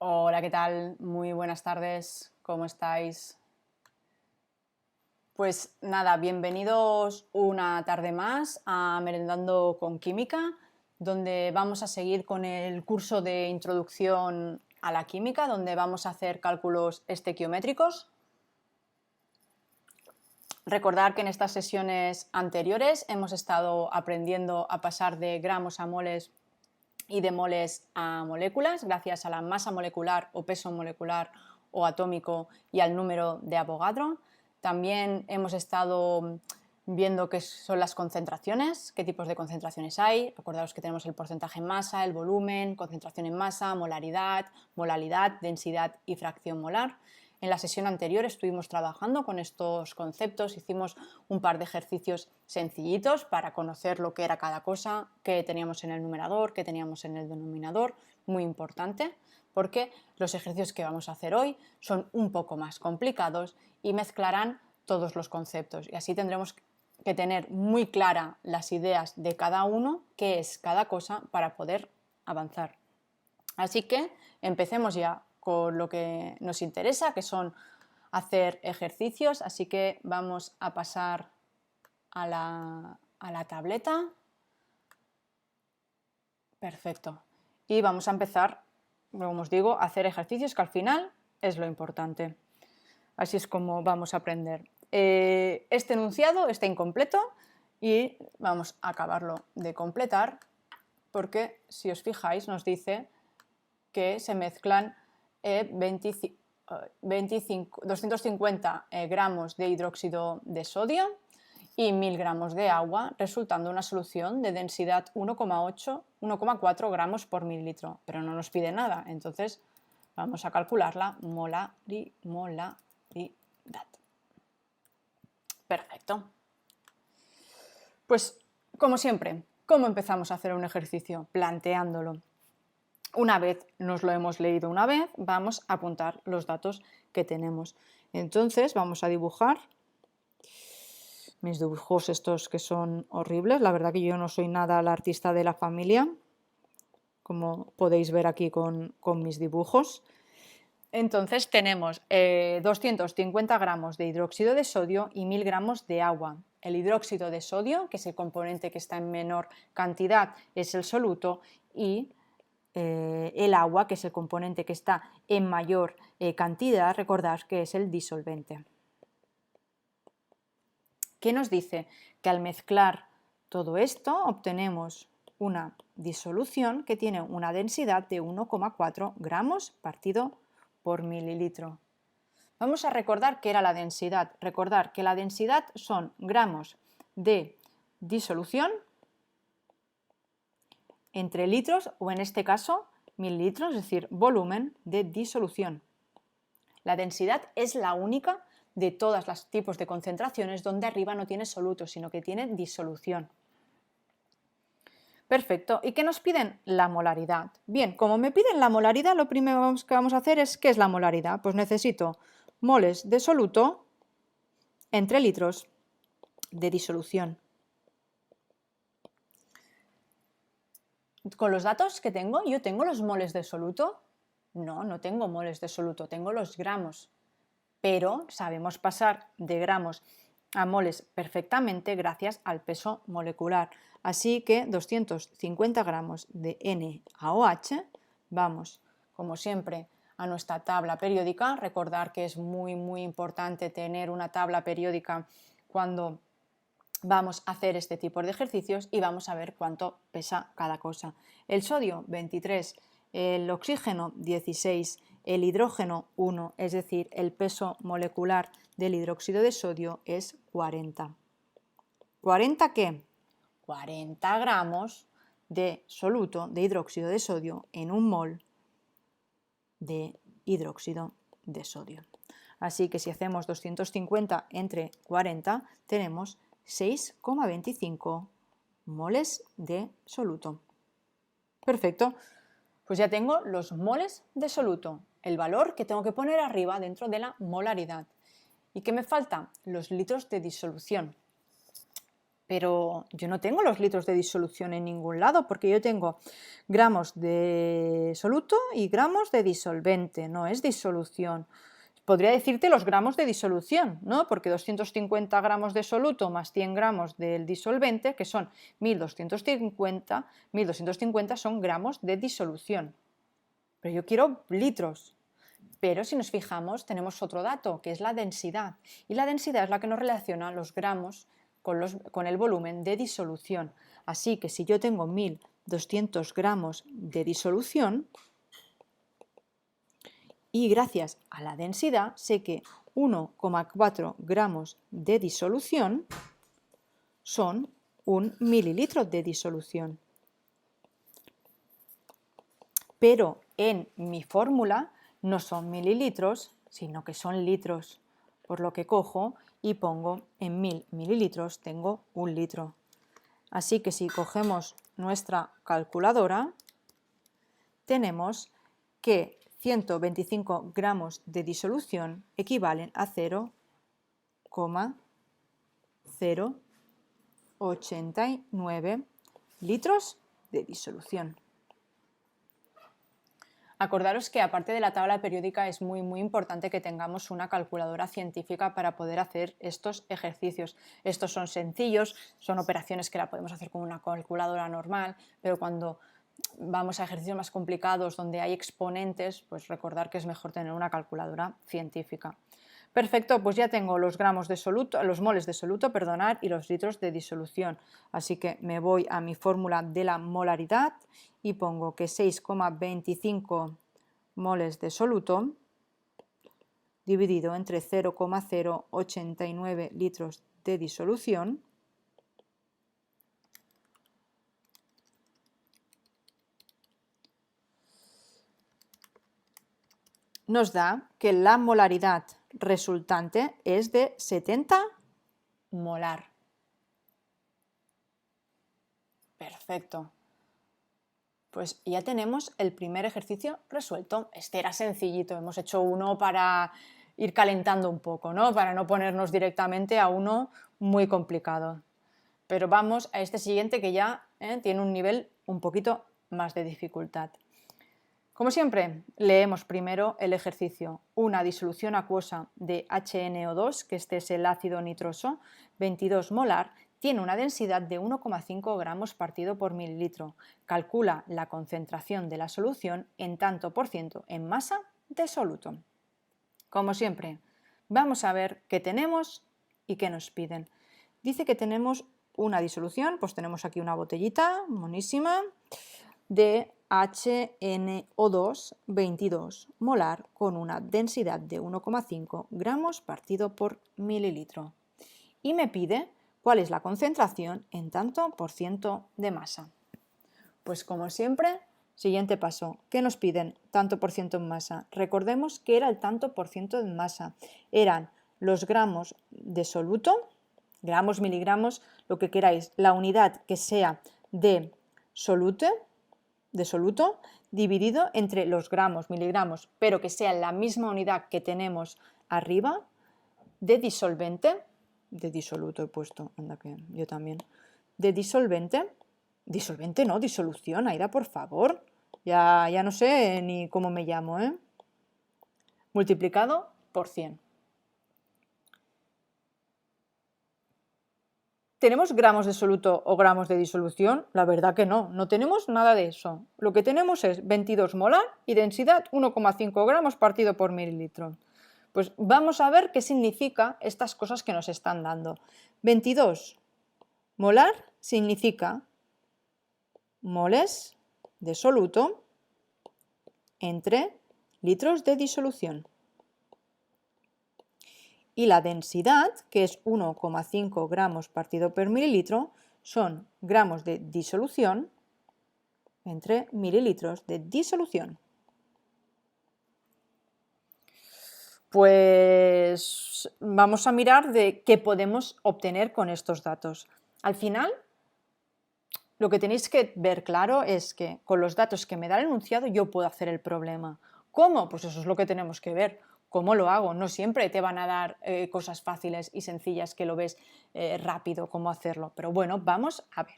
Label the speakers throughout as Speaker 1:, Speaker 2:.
Speaker 1: Hola, ¿qué tal? Muy buenas tardes, ¿cómo estáis? Pues nada, bienvenidos una tarde más a Merendando con Química, donde vamos a seguir con el curso de introducción a la química, donde vamos a hacer cálculos estequiométricos. Recordar que en estas sesiones anteriores hemos estado aprendiendo a pasar de gramos a moles y de moles a moléculas gracias a la masa molecular o peso molecular o atómico y al número de Avogadro. También hemos estado viendo qué son las concentraciones, qué tipos de concentraciones hay. Acordaos que tenemos el porcentaje en masa, el volumen, concentración en masa, molaridad, molalidad, densidad y fracción molar. En la sesión anterior estuvimos trabajando con estos conceptos, hicimos un par de ejercicios sencillitos para conocer lo que era cada cosa, qué teníamos en el numerador, qué teníamos en el denominador, muy importante, porque los ejercicios que vamos a hacer hoy son un poco más complicados y mezclarán todos los conceptos y así tendremos que tener muy clara las ideas de cada uno, qué es cada cosa para poder avanzar. Así que empecemos ya con lo que nos interesa, que son hacer ejercicios, así que vamos a pasar a la tableta. Perfecto. Y vamos a empezar, como os digo, a hacer ejercicios que al final es lo importante. Así es como vamos a aprender. Este enunciado está incompleto y vamos a acabarlo de completar porque si os fijáis nos dice que se mezclan 250 gramos de hidróxido de sodio y 1000 gramos de agua, resultando una solución de densidad 1,4 gramos por mililitro, pero no nos pide nada, entonces vamos a calcular la molaridad. Perfecto. Pues, como siempre, ¿cómo empezamos a hacer un ejercicio? Planteándolo. Una vez nos lo hemos leído una vez, vamos a apuntar los datos que tenemos. Entonces vamos a dibujar mis dibujos estos que son horribles. La verdad que yo no soy nada la artista de la familia, como podéis ver aquí con mis dibujos. Entonces tenemos 250 gramos de hidróxido de sodio y 1000 gramos de agua. El hidróxido de sodio, que es el componente que está en menor cantidad, es el soluto y el agua, que es el componente que está en mayor cantidad, recordad que es el disolvente. ¿Qué nos dice? Que al mezclar todo esto obtenemos una disolución que tiene una densidad de 1,4 gramos partido por mililitro. Vamos a recordar qué era la densidad. Recordar que la densidad son gramos de disolución entre litros o en este caso mililitros, es decir, volumen de disolución. La densidad es la única de todos los tipos de concentraciones donde arriba no tiene soluto, sino que tiene disolución. Perfecto. ¿Y qué nos piden? La molaridad. Bien, como me piden la molaridad, lo primero que vamos a hacer es ¿qué es la molaridad? Pues necesito moles de soluto entre litros de disolución. Con los datos que tengo, ¿yo tengo los moles de soluto? No, no tengo moles de soluto, tengo los gramos. Pero sabemos pasar de gramos a moles perfectamente gracias al peso molecular. Así que 250 gramos de NaOH, vamos, como siempre, a nuestra tabla periódica. Recordar que es muy importante tener una tabla periódica cuando vamos a hacer este tipo de ejercicios y vamos a ver cuánto pesa cada cosa. El sodio 23, el oxígeno 16, el hidrógeno 1, es decir, el peso molecular del hidróxido de sodio es 40. ¿40 qué? 40 gramos de soluto de hidróxido de sodio en un mol de hidróxido de sodio. Así que si hacemos 250 entre 40 tenemos 6,25 moles de soluto. Perfecto, pues ya tengo los moles de soluto, el valor que tengo que poner arriba dentro de la molaridad. ¿Y qué me falta? Los litros de disolución. pero yo no tengo los litros de disolución en ningún lado, porque yo tengo gramos de soluto y gramos de disolvente, no es disolución. Podría decirte los gramos de disolución, ¿no? Porque 250 gramos de soluto más 100 gramos del disolvente, que son 1250, 1250 son gramos de disolución. Pero yo quiero litros. Pero si nos fijamos, tenemos otro dato, que es la densidad. Y la densidad es la que nos relaciona los gramos con el volumen de disolución. Así que si yo tengo 1200 gramos de disolución, y gracias a la densidad sé que 1,4 gramos de disolución son 1 mililitro de disolución. Pero en mi fórmula no son mililitros, sino que son litros, por lo que cojo y pongo en 1000 mililitros tengo 1 litro. Así que si cogemos nuestra calculadora, tenemos que 125 gramos de disolución equivalen a 0,089 litros de disolución. Acordaros que aparte de la tabla periódica es muy importante que tengamos una calculadora científica para poder hacer estos ejercicios. Estos son sencillos, son operaciones que la podemos hacer con una calculadora normal, pero cuando vamos a ejercicios más complicados donde hay exponentes, pues recordar que es mejor tener una calculadora científica. Perfecto, pues ya tengo los gramos de soluto, los moles de soluto, perdonad, y los litros de disolución. Así que me voy a mi fórmula de la molaridad y pongo que 6,25 moles de soluto dividido entre 0,089 litros de disolución nos da que la molaridad resultante es de 70 molar. Perfecto. Pues ya tenemos el primer ejercicio resuelto. Este era sencillito, hemos hecho uno para ir calentando un poco, ¿no? Para no ponernos directamente a uno muy complicado. Pero vamos a este siguiente que ya tiene un nivel un poquito más de dificultad. Como siempre, leemos primero el ejercicio. Una disolución acuosa de HNO2, que este es el ácido nitroso, 22 molar, tiene una densidad de 1,5 gramos partido por mililitro. Calcula la concentración de la solución en tanto por ciento en masa de soluto. Como siempre, vamos a ver qué tenemos y qué nos piden. Dice que tenemos una disolución, pues tenemos aquí una botellita monísima de HNO2 22 molar con una densidad de 1,5 gramos partido por mililitro. Y me pide cuál es la concentración en tanto por ciento de masa. Pues como siempre, siguiente paso. ¿Qué nos piden? Tanto por ciento en masa. Recordemos que era el tanto por ciento en masa. Eran los gramos de soluto, gramos, miligramos, lo que queráis, la unidad que sea de soluto, dividido entre los gramos, miligramos, pero que sea la misma unidad que tenemos arriba de disolvente, de disoluto he puesto, anda que yo también, de disolvente no, disolución, Aida, por favor, ya no sé ni cómo me llamo, multiplicado por 100. ¿Tenemos gramos de soluto o gramos de disolución? La verdad que no tenemos nada de eso. Lo que tenemos es 22 molar y densidad 1,5 gramos partido por mililitro. Pues vamos a ver qué significa estas cosas que nos están dando. 22 molar significa moles de soluto entre litros de disolución. Y la densidad, que es 1,5 gramos partido por mililitro, son gramos de disolución entre mililitros de disolución. Pues vamos a mirar de qué podemos obtener con estos datos. Al final, lo que tenéis que ver claro es que con los datos que me da el enunciado yo puedo hacer el problema. ¿Cómo? Pues eso es lo que tenemos que ver. cómo lo hago. No siempre te van a dar cosas fáciles y sencillas que lo ves rápido cómo hacerlo. Pero bueno, vamos a ver.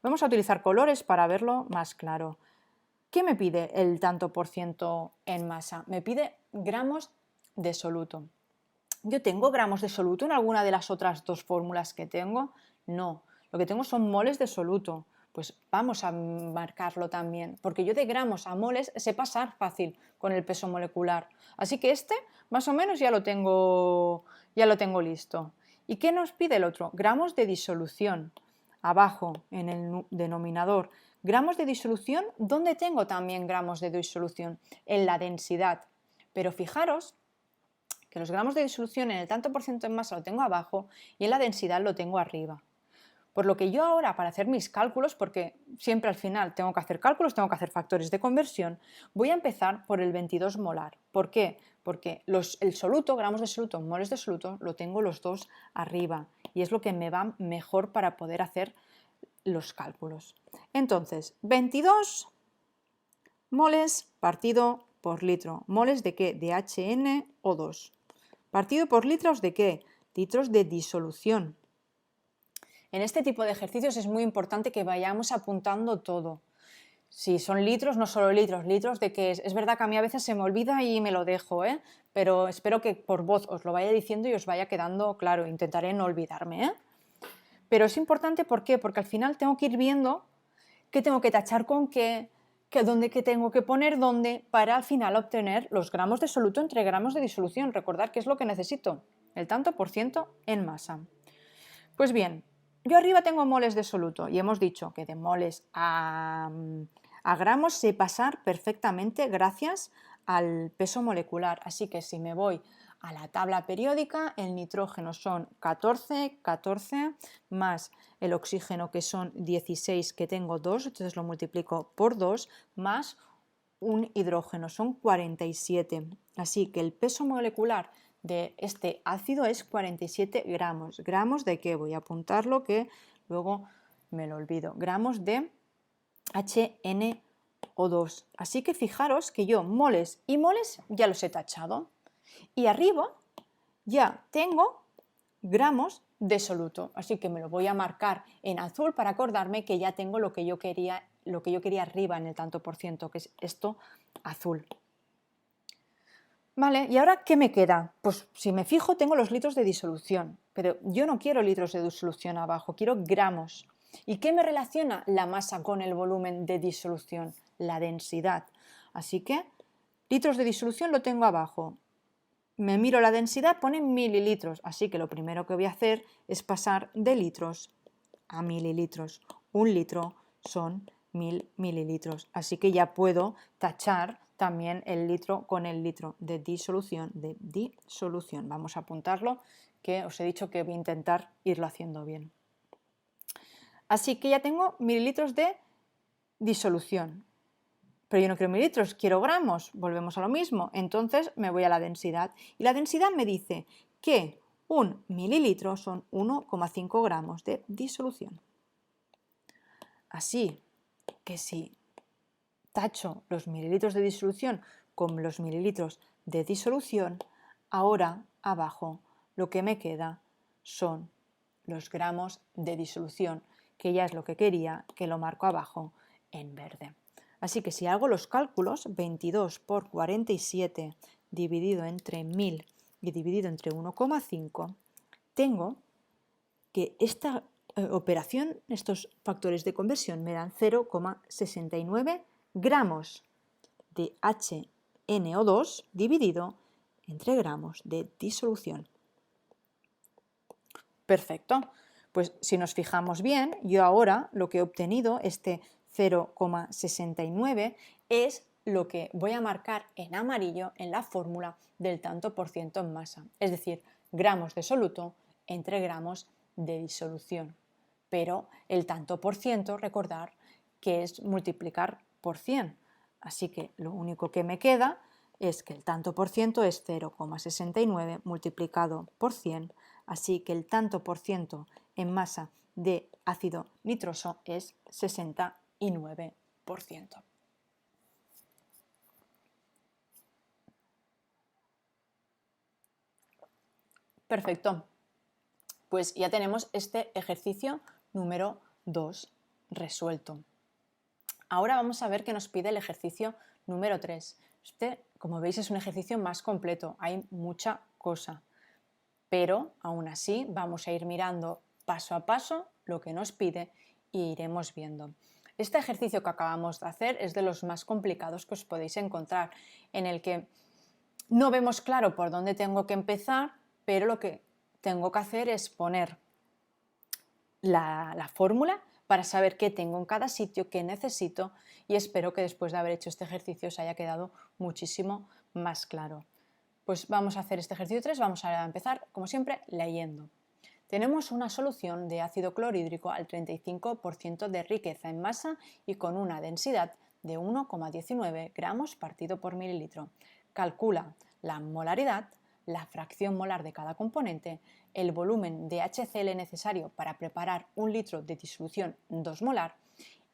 Speaker 1: Vamos a utilizar colores para verlo más claro. ¿Qué me pide el tanto por ciento en masa? Me pide gramos de soluto. ¿Yo tengo gramos de soluto en alguna de las otras dos fórmulas que tengo? No, lo que tengo son moles de soluto. Pues vamos a marcarlo también, porque yo de gramos a moles sé pasar fácil con el peso molecular. Así que este más o menos ya lo tengo listo. ¿Y qué nos pide el otro? Gramos de disolución. Abajo, en el denominador, gramos de disolución. ¿Dónde tengo también gramos de disolución? En la densidad. Pero fijaros que los gramos de disolución en el tanto por ciento en masa lo tengo abajo y en la densidad lo tengo arriba. Por lo que yo ahora, para hacer mis cálculos, porque siempre al final tengo que hacer cálculos, tengo que hacer factores de conversión, voy a empezar por el 22 molar. ¿Por qué? Porque el soluto, gramos de soluto, moles de soluto, lo tengo los dos arriba y es lo que me va mejor para poder hacer los cálculos. Entonces, 22 moles partido por litro. ¿Moles de qué? De HNO2. ¿Partido por litros de qué? Litros de disolución. En este tipo de ejercicios es muy importante que vayamos apuntando todo. Si son litros, no solo litros, litros de qué es. Es verdad que a mí a veces se me olvida y me lo dejo, pero espero que por voz os lo vaya diciendo y os vaya quedando claro. Intentaré no olvidarme. Pero es importante, ¿por qué? Porque al final tengo que ir viendo qué tengo que tachar con qué, dónde que tengo que poner dónde, para al final obtener los gramos de soluto entre gramos de disolución. Recordad que es lo que necesito, el tanto por ciento en masa. Pues bien, yo arriba tengo moles de soluto y hemos dicho que de moles a gramos sé pasar perfectamente gracias al peso molecular. Así que si me voy a la tabla periódica, el nitrógeno son 14, 14, más el oxígeno que son 16, que tengo 2, entonces lo multiplico por 2, más un hidrógeno, son 47. Así que el peso molecular de este ácido es 47 gramos. ¿Gramos de qué? Voy a apuntarlo que luego me lo olvido. Gramos de HNO2. Así que fijaros que yo moles y moles ya los he tachado. Y arriba ya tengo gramos de soluto. Así que me lo voy a marcar en azul para acordarme que ya tengo lo que yo quería arriba en el tanto por ciento, que es esto azul. Vale, ¿y ahora qué me queda? Pues si me fijo tengo los litros de disolución, pero yo no quiero litros de disolución abajo, quiero gramos. ¿Y qué me relaciona la masa con el volumen de disolución? La densidad. Así que litros de disolución lo tengo abajo. Me miro la densidad, pone mililitros, así que lo primero que voy a hacer es pasar de litros a mililitros. Un litro son 1000 mililitros, así que ya puedo tachar también el litro con el litro de disolución, Vamos a apuntarlo, que os he dicho que voy a intentar irlo haciendo bien. Así que ya tengo mililitros de disolución. Pero yo no quiero mililitros, quiero gramos. Volvemos a lo mismo. Entonces me voy a la densidad. Y la densidad me dice que un mililitro son 1,5 gramos de disolución. Así que si tacho los mililitros de disolución con los mililitros de disolución, ahora abajo lo que me queda son los gramos de disolución, que ya es lo que quería, que lo marco abajo en verde. Así que si hago los cálculos, 22 por 47 dividido entre 1000 y dividido entre 1,5, tengo que esta operación, estos factores de conversión me dan 0,69 gramos de HNO2 dividido entre gramos de disolución. Perfecto. Pues si nos fijamos bien, yo ahora lo que he obtenido, este 0,69, es lo que voy a marcar en amarillo en la fórmula del tanto por ciento en masa, es decir, gramos de soluto entre gramos de disolución. Pero el tanto por ciento, recordar que es multiplicar por 100. Así que lo único que me queda es que el tanto por ciento es 0,69 multiplicado por 100. Así que el tanto por ciento en masa de ácido nitroso es 69%. Perfecto. Pues ya tenemos este ejercicio número 2 resuelto. Ahora vamos a ver qué nos pide el ejercicio número 3. Este, como veis, es un ejercicio más completo, hay mucha cosa, pero aún así vamos a ir mirando paso a paso lo que nos pide e iremos viendo. Este ejercicio que acabamos de hacer es de los más complicados que os podéis encontrar, en el que no vemos claro por dónde tengo que empezar, pero lo que tengo que hacer es poner la fórmula para saber qué tengo en cada sitio, qué necesito, y espero que después de haber hecho este ejercicio os haya quedado muchísimo más claro. Pues vamos a hacer este ejercicio 3, vamos a empezar como siempre leyendo. Tenemos una solución de ácido clorhídrico al 35% de riqueza en masa y con una densidad de 1,19 gramos partido por mililitro. Calcula la molaridad, la fracción molar de cada componente, el volumen de HCl necesario para preparar 1 litro de disolución 2 molar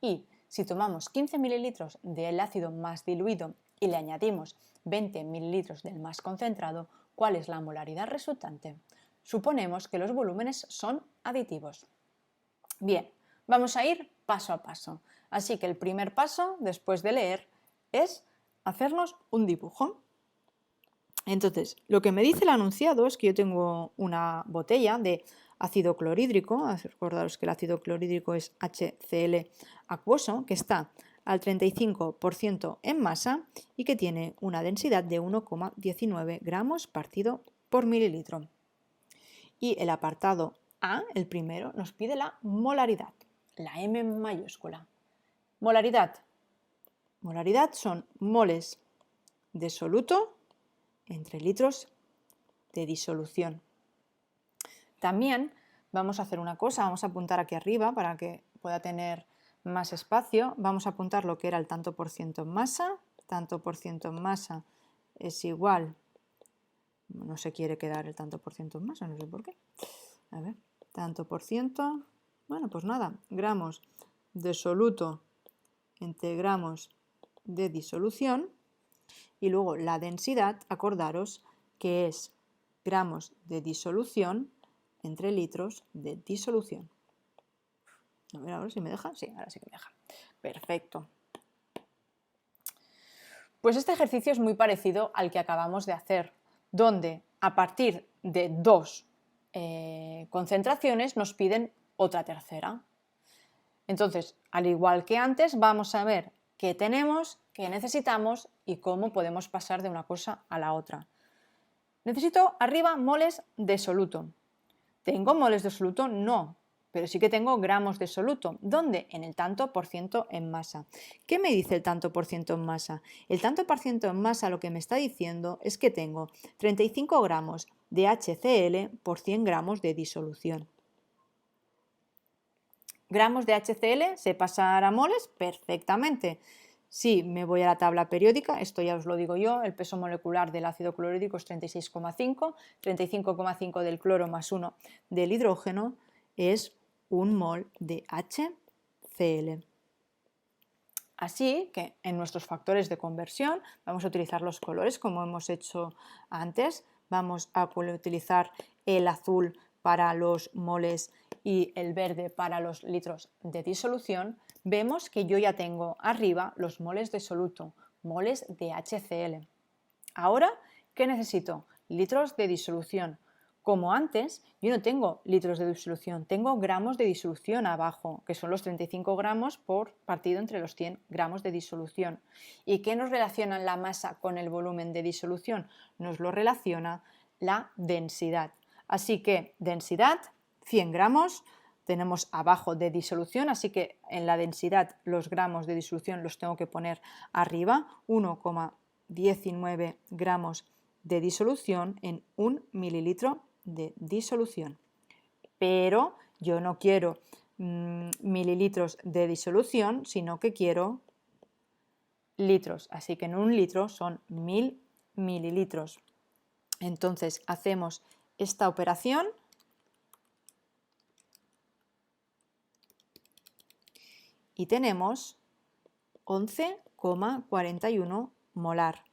Speaker 1: y si tomamos 15 mililitros del ácido más diluido y le añadimos 20 mililitros del más concentrado, ¿cuál es la molaridad resultante? Suponemos que los volúmenes son aditivos. Bien, vamos a ir paso a paso. Así que el primer paso, después de leer, es hacernos un dibujo. Entonces, lo que me dice el anunciado es que yo tengo una botella de ácido clorhídrico, recordaros que el ácido clorhídrico es HCl acuoso, que está al 35% en masa y que tiene una densidad de 1,19 gramos partido por mililitro. Y el apartado A, el primero, nos pide la molaridad, la M mayúscula. Molaridad. Molaridad son moles de soluto entre litros de disolución. También vamos a hacer una cosa, vamos a apuntar aquí arriba para que pueda tener más espacio, vamos a apuntar lo que era el tanto por ciento en masa es igual, no se quiere quedar el tanto por ciento en masa, no sé por qué, a ver, tanto por ciento, bueno pues nada, gramos de soluto entre gramos de disolución. Y luego la densidad, acordaros que es gramos de disolución entre litros de disolución. A ver si me deja. Sí, ahora sí que me deja. Perfecto. Pues este ejercicio es muy parecido al que acabamos de hacer, donde a partir de 2 concentraciones nos piden otra tercera. Entonces, al igual que antes, vamos a ver qué tenemos, qué necesitamos y cómo podemos pasar de una cosa a la otra. Necesito arriba moles de soluto. ¿Tengo moles de soluto? No, pero sí que tengo gramos de soluto. ¿Dónde? En el tanto por ciento en masa. ¿Qué me dice el tanto por ciento en masa? El tanto por ciento en masa lo que me está diciendo es que tengo 35 gramos de HCl por 100 gramos de disolución. Gramos de HCl se pasa a moles perfectamente. Si me voy a la tabla periódica, esto ya os lo digo yo, el peso molecular del ácido clorhídrico es 36,5, 35,5 del cloro más 1 del hidrógeno es 1 mol de HCl. Así que en nuestros factores de conversión vamos a utilizar los colores como hemos hecho antes. Vamos a utilizar el azul para los moles y el verde para los litros de disolución. Vemos que yo ya tengo arriba los moles de soluto, moles de HCl. Ahora, ¿qué necesito? Litros de disolución. Como antes, yo no tengo litros de disolución, tengo gramos de disolución abajo, que son los 35 gramos por partido entre los 100 gramos de disolución. ¿Y qué nos relaciona la masa con el volumen de disolución? Nos lo relaciona la densidad. Así que densidad, 100 gramos, tenemos abajo de disolución, así que en la densidad los gramos de disolución los tengo que poner arriba, 1,19 gramos de disolución en 1 mililitro de disolución. Pero yo no quiero mililitros de disolución, sino que quiero litros, así que en 1 litro son 1000 mililitros. Entonces hacemos esta operación y tenemos 11,41 molar.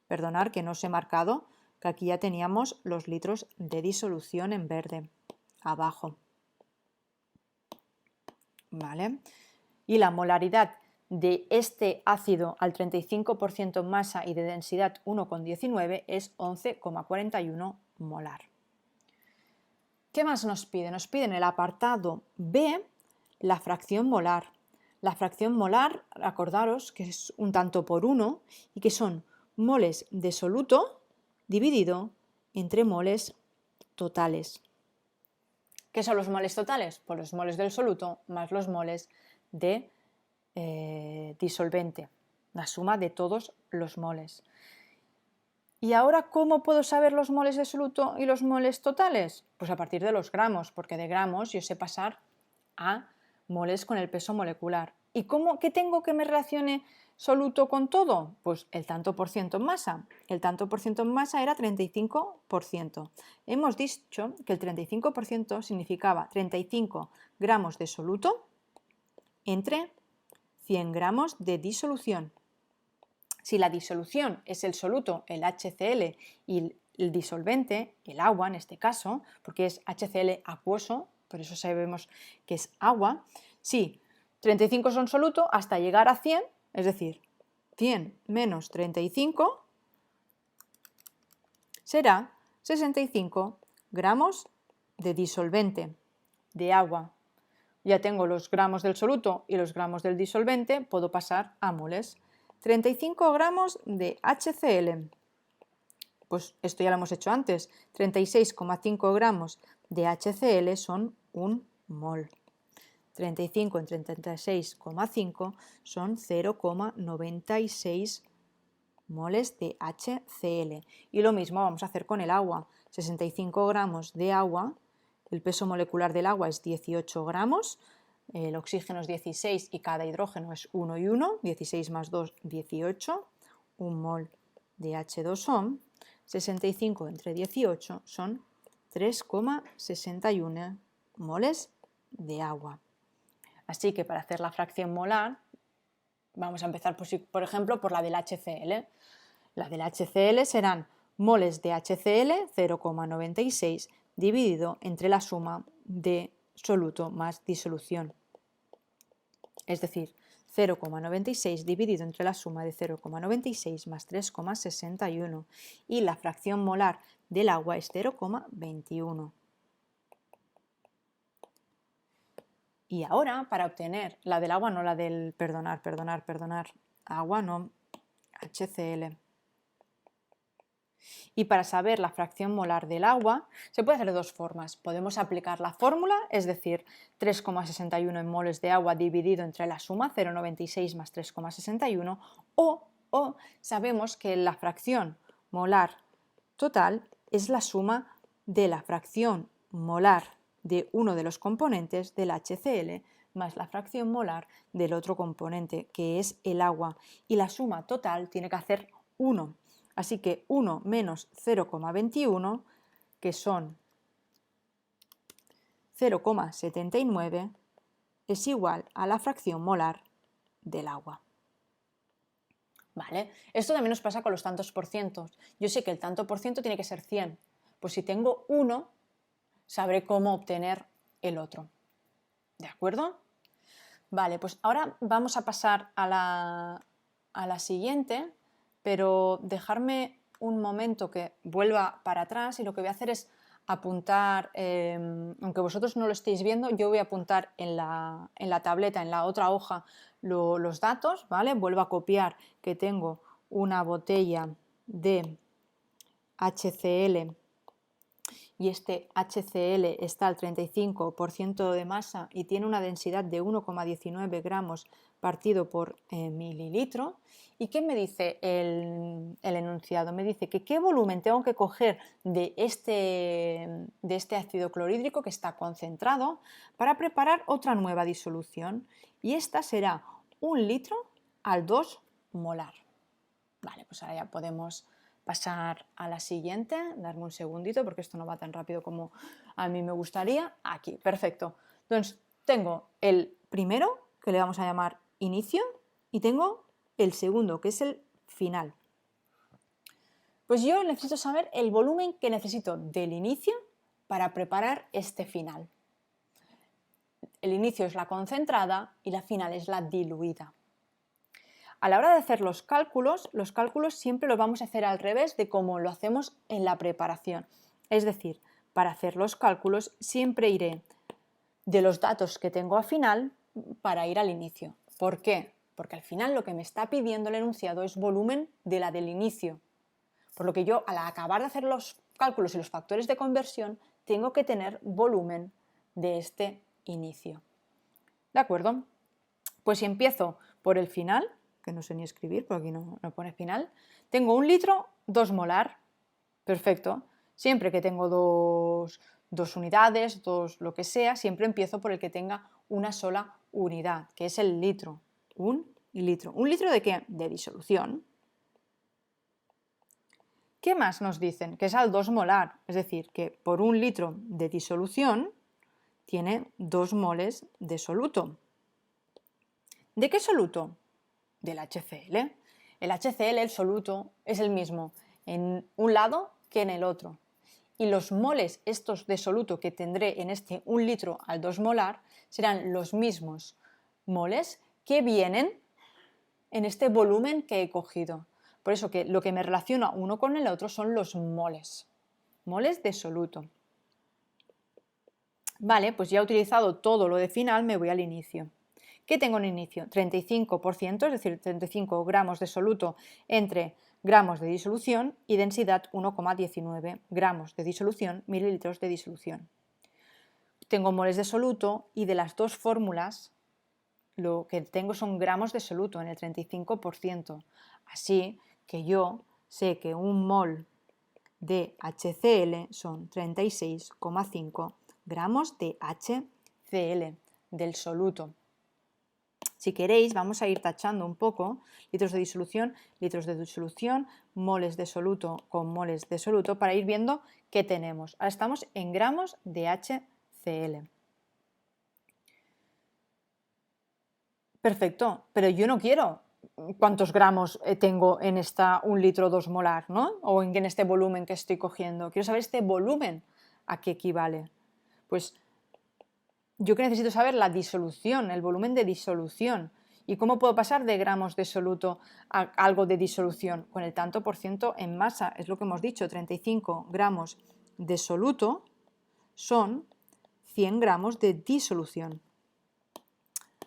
Speaker 1: Perdonad que no os he marcado que aquí ya teníamos los litros de disolución en verde, abajo. ¿Vale? Y la molaridad de este ácido al 35% en masa y de densidad 1,19 es 11,41 molar. ¿Qué más nos pide? Nos pide en el apartado B la fracción molar. La fracción molar, acordaros que es un tanto por uno y que son moles de soluto dividido entre moles totales. ¿Qué son los moles totales? Pues los moles del soluto más los moles de disolvente, la suma de todos los moles. ¿Y ahora cómo puedo saber los moles de soluto y los moles totales? Pues a partir de los gramos, porque de gramos yo sé pasar a moles con el peso molecular. ¿Y qué tengo que me relacione soluto con todo? Pues el tanto por ciento en masa. El tanto por ciento en masa era 35%. Hemos dicho que el 35% significaba 35 gramos de soluto entre 100 gramos de disolución. Si la disolución es el soluto, el HCl, y el disolvente, el agua en este caso, porque es HCl acuoso, por eso sabemos que es agua, si 35 son soluto hasta llegar a 100, es decir, 100 menos 35 será 65 gramos de disolvente, de agua. Ya tengo los gramos del soluto y los gramos del disolvente, puedo pasar a moles. 35 gramos de HCl, pues esto ya lo hemos hecho antes, 36,5 gramos de HCl son un mol. 35 entre 36,5 son 0,96 moles de HCl. Y lo mismo vamos a hacer con el agua. 65 gramos de agua, el peso molecular del agua es 18 gramos, el oxígeno es 16 y cada hidrógeno es 1 y 1, 16 más 2, 18, un mol de H2 son 65 entre 18 son 3,61 moles de agua. Así que para hacer la fracción molar vamos a empezar, por ejemplo, por la del HCl. La del HCl serán moles de HCl 0,96 dividido entre la suma de soluto más disolución. Es decir, 0,96 dividido entre la suma de 0,96 más 3,61 y la fracción molar del agua es 0,21. Y ahora, para obtener la del agua, no la del, perdonar, agua no, HCl. Y para saber la fracción molar del agua, se puede hacer de dos formas. Podemos aplicar la fórmula, es decir, 3,61 en moles de agua dividido entre la suma, 0,96 más 3,61, o sabemos que la fracción molar total es la suma de la fracción molar de uno de los componentes del HCl más la fracción molar del otro componente, que es el agua, y la suma total tiene que hacer 1. Así que 1 menos 0,21, que son 0,79, es igual a la fracción molar del agua. ¿Vale? Esto también nos pasa con los tantos por cientos. Yo sé que el tanto por ciento tiene que ser 100. Pues si tengo 1, sabré cómo obtener el otro. ¿De acuerdo? Vale, pues ahora vamos a pasar a la siguiente, pero dejarme un momento que vuelva para atrás y lo que voy a hacer es apuntar, aunque vosotros no lo estéis viendo, yo voy a apuntar en la tableta, en la otra hoja, los datos, ¿vale? Vuelvo a copiar que tengo una botella de HCl y este HCl está al 35% de masa y tiene una densidad de 1,19 gramos partido por mililitro. ¿Y qué me dice el enunciado? Me dice que qué volumen tengo que coger de este ácido clorhídrico que está concentrado para preparar otra nueva disolución. Y esta será 1 litro al 2 molar. Vale, pues ahora ya podemos pasar a la siguiente, darme un segundito porque esto no va tan rápido como a mí me gustaría. Aquí, perfecto. Entonces tengo el primero, que le vamos a llamar inicio, y tengo el segundo, que es el final. Pues yo necesito saber el volumen que necesito del inicio para preparar este final. El inicio es la concentrada y la final es la diluida. A la hora de hacer los cálculos siempre los vamos a hacer al revés de como lo hacemos en la preparación. Es decir, para hacer los cálculos siempre iré de los datos que tengo al final para ir al inicio. ¿Por qué? Porque al final lo que me está pidiendo el enunciado es volumen de la del inicio. Por lo que yo, al acabar de hacer los cálculos y los factores de conversión, tengo que tener volumen de este inicio. ¿De acuerdo? Pues si empiezo por el final, que no sé ni escribir, porque aquí no pone final, tengo 1 litro, 2 molar. Perfecto. Siempre que tengo dos unidades, lo que sea, siempre empiezo por el que tenga una sola unidad, que es el litro. Un litro. ¿Un litro de qué? De disolución. ¿Qué más nos dicen? Que es al 2 molar, es decir, que por 1 litro de disolución tiene 2 moles de soluto. ¿De qué soluto? Del HCl. El HCl, el soluto, es el mismo en un lado que en el otro. Y los moles estos de soluto que tendré en este 1 litro al 2 molar serán los mismos moles que vienen en este volumen que he cogido. Por eso que lo que me relaciona uno con el otro son los moles. Moles de soluto. Vale, pues ya he utilizado todo lo de final, me voy al inicio. ¿Qué tengo en inicio? 35%, es decir, 35 gramos de soluto entre gramos de disolución y densidad 1,19 gramos de disolución, mililitros de disolución. Tengo moles de soluto y de las dos fórmulas lo que tengo son gramos de soluto en el 35%. Así que yo sé que un mol de HCl son 36,5 gramos de HCl, del soluto. Si queréis, vamos a ir tachando un poco litros de disolución, moles de soluto con moles de soluto para ir viendo qué tenemos. Ahora estamos en gramos de HCl. Perfecto, pero yo no quiero cuántos gramos tengo en esta 1 litro 2 molar, ¿no? O en este volumen que estoy cogiendo. Quiero saber este volumen a qué equivale. Pues yo que necesito saber la disolución, el volumen de disolución. ¿Y cómo puedo pasar de gramos de soluto a algo de disolución? Con el tanto por ciento en masa, es lo que hemos dicho, 35 gramos de soluto son 100 gramos de disolución.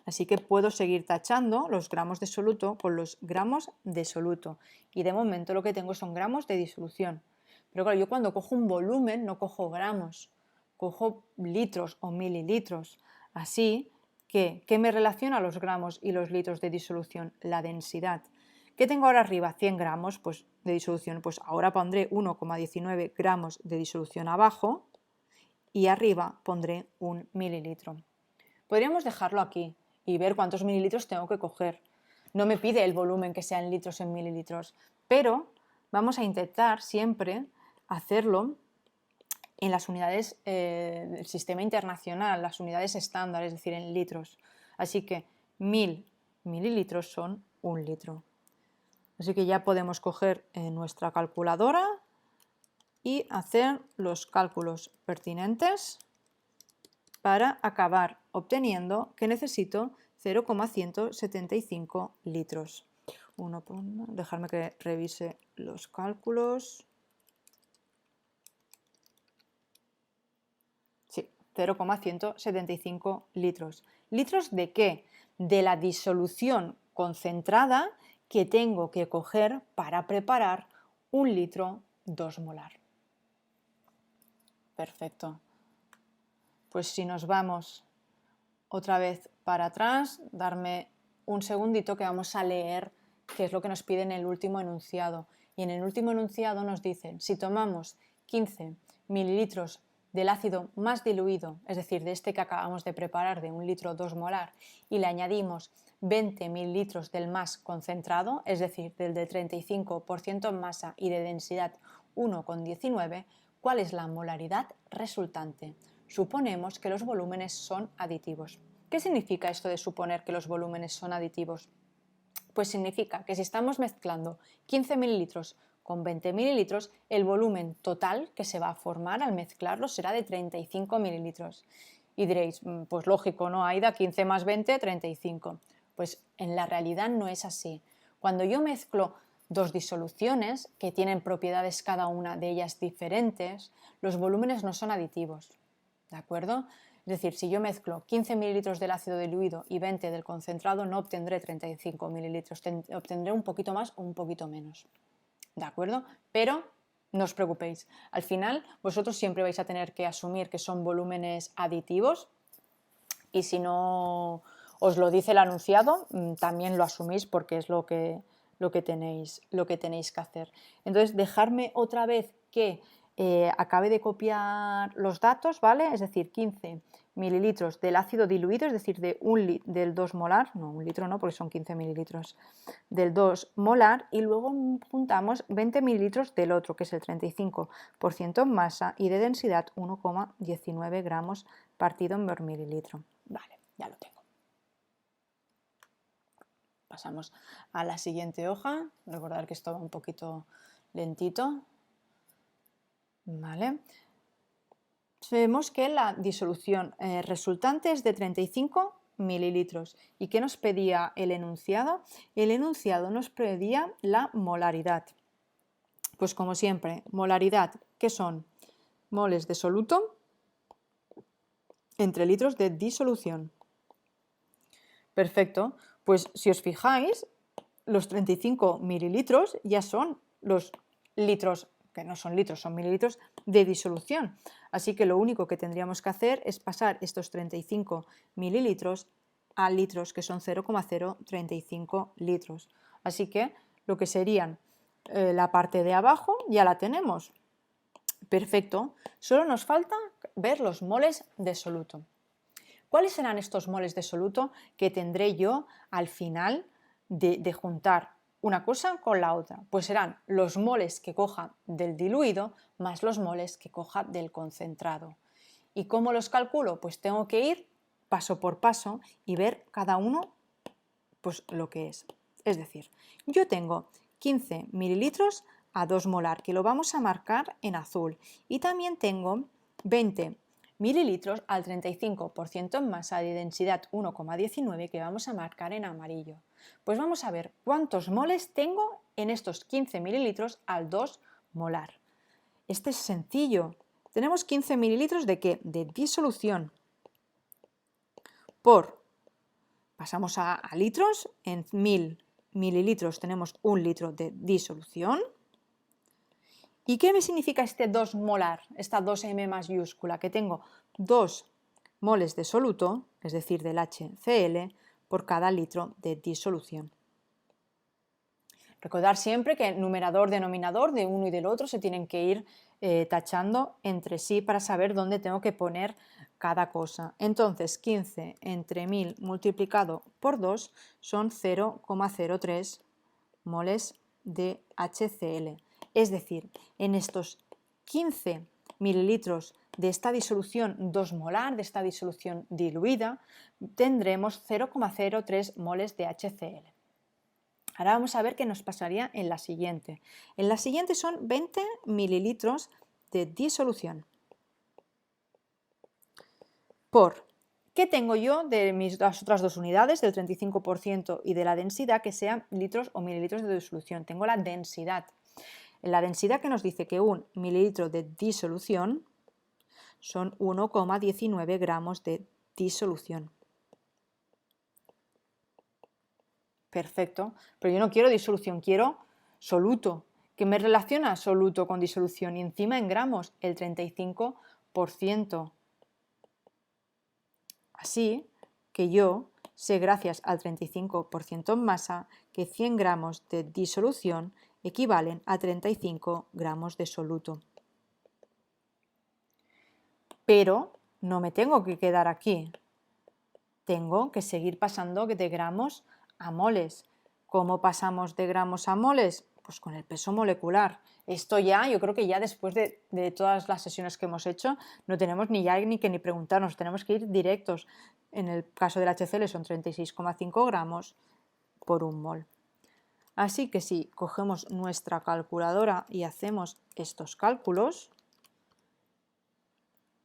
Speaker 1: Así que puedo seguir tachando los gramos de soluto con los gramos de soluto. Y de momento lo que tengo son gramos de disolución. Pero claro, yo cuando cojo un volumen no cojo gramos, cojo litros o mililitros. Así que, ¿qué me relaciona los gramos y los litros de disolución? La densidad. ¿Qué tengo ahora arriba? 100 gramos pues, de disolución. Pues ahora pondré 1,19 gramos de disolución abajo y arriba pondré 1 mililitro. Podríamos dejarlo aquí y ver cuántos mililitros tengo que coger. No me pide el volumen que sea en litros en mililitros, pero vamos a intentar siempre hacerlo en las unidades del sistema internacional, las unidades estándar, es decir, en litros. Así que 1000 mililitros son 1 litro. Así que ya podemos coger nuestra calculadora y hacer los cálculos pertinentes para acabar obteniendo que necesito 0,175 litros. Dejarme que revise los cálculos. Sí, 0,175 litros. ¿Litros de qué? De la disolución concentrada que tengo que coger para preparar 1 litro 2 molar. Perfecto. Pues si nos vamos otra vez para atrás, darme un segundito que vamos a leer qué es lo que nos pide en el último enunciado. Y en el último enunciado nos dicen, si tomamos 15 mililitros del ácido más diluido, es decir, de este que acabamos de preparar de 1 litro 2 molar, y le añadimos 20 mililitros del más concentrado, es decir, del de 35% en masa y de densidad 1,19, ¿cuál es la molaridad resultante? Suponemos que los volúmenes son aditivos. ¿Qué significa esto de suponer que los volúmenes son aditivos? Pues significa que si estamos mezclando 15 mililitros con 20 mililitros, el volumen total que se va a formar al mezclarlo será de 35 mililitros. Y diréis, pues lógico, ¿no, Aida? 15 más 20, 35. Pues en la realidad no es así. Cuando yo mezclo dos disoluciones que tienen propiedades cada una de ellas diferentes, los volúmenes no son aditivos, ¿de acuerdo? Es decir, si yo mezclo 15 mililitros del ácido diluido y 20 del concentrado, no obtendré 35 mililitros, obtendré un poquito más o un poquito menos, ¿de acuerdo? Pero no os preocupéis, al final vosotros siempre vais a tener que asumir que son volúmenes aditivos y si no os lo dice el anunciado, también lo asumís porque es lo que tenéis que hacer. Entonces, dejarme otra vez que acabe de copiar los datos, ¿vale? Es decir, 15 mililitros del ácido diluido, es decir, del 2 molar, no, un litro no, porque son 15 mililitros, del 2 molar, y luego juntamos 20 mililitros del otro, que es el 35% en masa y de densidad 1,19 gramos partido por mililitro. Vale, ya lo tengo. Pasamos a la siguiente hoja. Recordad que esto va un poquito lentito. Vale. Vemos que la disolución resultante es de 35 mililitros. ¿Y qué nos pedía el enunciado? El enunciado nos pedía la molaridad. Pues como siempre, molaridad, ¿qué son? Moles de soluto entre litros de disolución. Perfecto, pues si os fijáis, los 35 mililitros ya son los litros, que no son litros, son mililitros de disolución. Así que lo único que tendríamos que hacer es pasar estos 35 mililitros a litros, que son 0,035 litros. Así que lo que serían la parte de abajo ya la tenemos. Perfecto, solo nos falta ver los moles de soluto. ¿Cuáles serán estos moles de soluto que tendré yo al final de juntar una cosa con la otra? Pues serán los moles que coja del diluido más los moles que coja del concentrado. ¿Y cómo los calculo? Pues tengo que ir paso por paso y ver cada uno pues lo que es. Es decir, yo tengo 15 mililitros a 2 molar, que lo vamos a marcar en azul, y también tengo 20 mililitros al 35% en masa de densidad 1,19 que vamos a marcar en amarillo. Pues vamos a ver cuántos moles tengo en estos 15 mililitros al 2 molar. Este es sencillo. Tenemos 15 mililitros ¿de qué? De disolución. Pasamos a litros, en 1000 mililitros tenemos 1 litro de disolución. ¿Y qué me significa este 2 molar, esta 2M mayúscula? Que tengo 2 moles de soluto, es decir, del HCl, por cada litro de disolución. Recordar siempre que el numerador, denominador de uno y del otro se tienen que ir tachando entre sí para saber dónde tengo que poner cada cosa. Entonces, 15 entre 1000 multiplicado por 2 son 0,03 moles de HCl. Es decir, en estos 15 mililitros de esta disolución 2 molar, de esta disolución diluida, tendremos 0,03 moles de HCl. Ahora vamos a ver qué nos pasaría en la siguiente. En la siguiente son 20 mililitros de disolución. ¿Qué tengo yo de las otras dos unidades, del 35% y de la densidad, que sean litros o mililitros de disolución? Tengo la densidad. La densidad que nos dice que 1 mililitro de disolución son 1,19 gramos de disolución. Perfecto, pero yo no quiero disolución, quiero soluto. ¿Qué me relaciona soluto con disolución? Y encima en gramos, el 35%. Así que yo sé, gracias al 35% en masa, que 100 gramos de disolución equivalen a 35 gramos de soluto. Pero no me tengo que quedar aquí. Tengo que seguir pasando de gramos a moles. ¿Cómo pasamos de gramos a moles? Pues con el peso molecular. Esto ya, yo creo que ya después de todas las sesiones que hemos hecho, no tenemos ni que preguntarnos, tenemos que ir directos. En el caso del HCl son 36,5 gramos por 1 mol. Así que si cogemos nuestra calculadora y hacemos estos cálculos,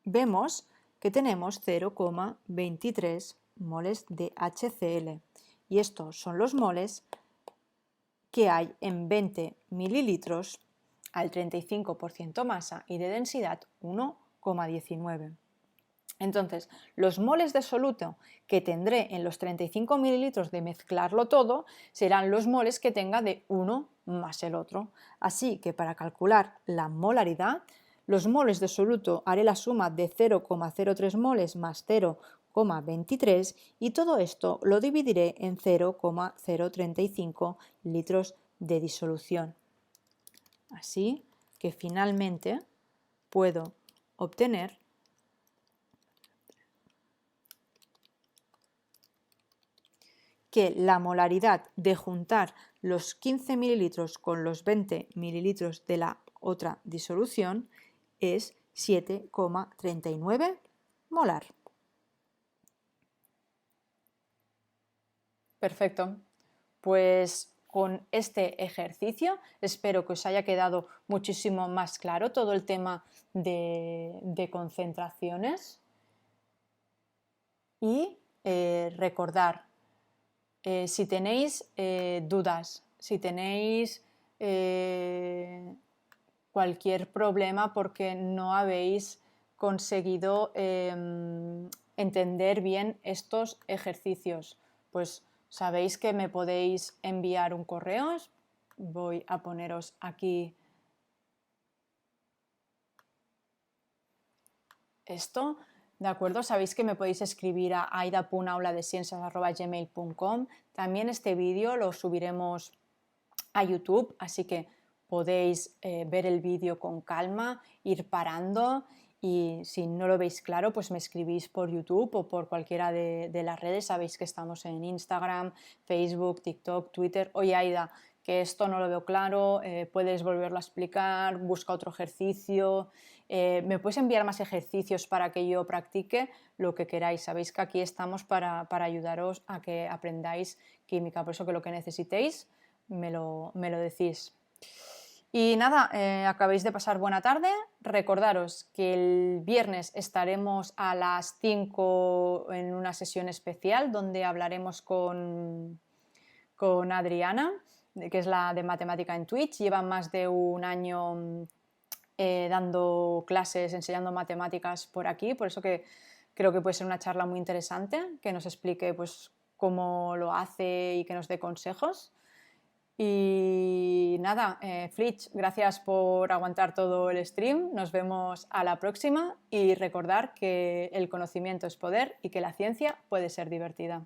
Speaker 1: vemos que tenemos 0,23 moles de HCl. Y estos son los moles que hay en 20 mililitros al 35% masa y de densidad 1,19. Entonces, los moles de soluto que tendré en los 35 mililitros de mezclarlo todo serán los moles que tenga de uno más el otro. Así que para calcular la molaridad, los moles de soluto haré la suma de 0,03 moles más 0,23 y todo esto lo dividiré en 0,035 litros de disolución. Así que finalmente puedo obtener que la molaridad de juntar los 15 mililitros con los 20 mililitros de la otra disolución es 7,39 molar. Perfecto. Pues con este ejercicio espero que os haya quedado muchísimo más claro todo el tema de concentraciones y recordar, si tenéis dudas, si tenéis cualquier problema porque no habéis conseguido entender bien estos ejercicios, pues sabéis que me podéis enviar un correo. Voy a poneros aquí esto, ¿de acuerdo? Sabéis que me podéis escribir a aida.auladesciencias@gmail.com. También este vídeo lo subiremos a YouTube, así que podéis ver el vídeo con calma, ir parando, y si no lo veis claro, pues me escribís por YouTube o por cualquiera de las redes. Sabéis que estamos en Instagram, Facebook, TikTok, Twitter. Oye, Aida, que esto no lo veo claro, puedes volverlo a explicar, busca otro ejercicio, me puedes enviar más ejercicios para que yo practique, lo que queráis. Sabéis que aquí estamos para ayudaros a que aprendáis química, por eso que lo que necesitéis me lo decís. Y nada, acabéis de pasar buena tarde. Recordaros que el viernes estaremos a las 5 en una sesión especial donde hablaremos con Adriana, que es la de matemática en Twitch. Lleva más de un año dando clases, enseñando matemáticas por aquí, por eso que creo que puede ser una charla muy interesante, que nos explique pues cómo lo hace y que nos dé consejos. Y nada, Fritz, gracias por aguantar todo el stream, nos vemos a la próxima y recordar que el conocimiento es poder y que la ciencia puede ser divertida.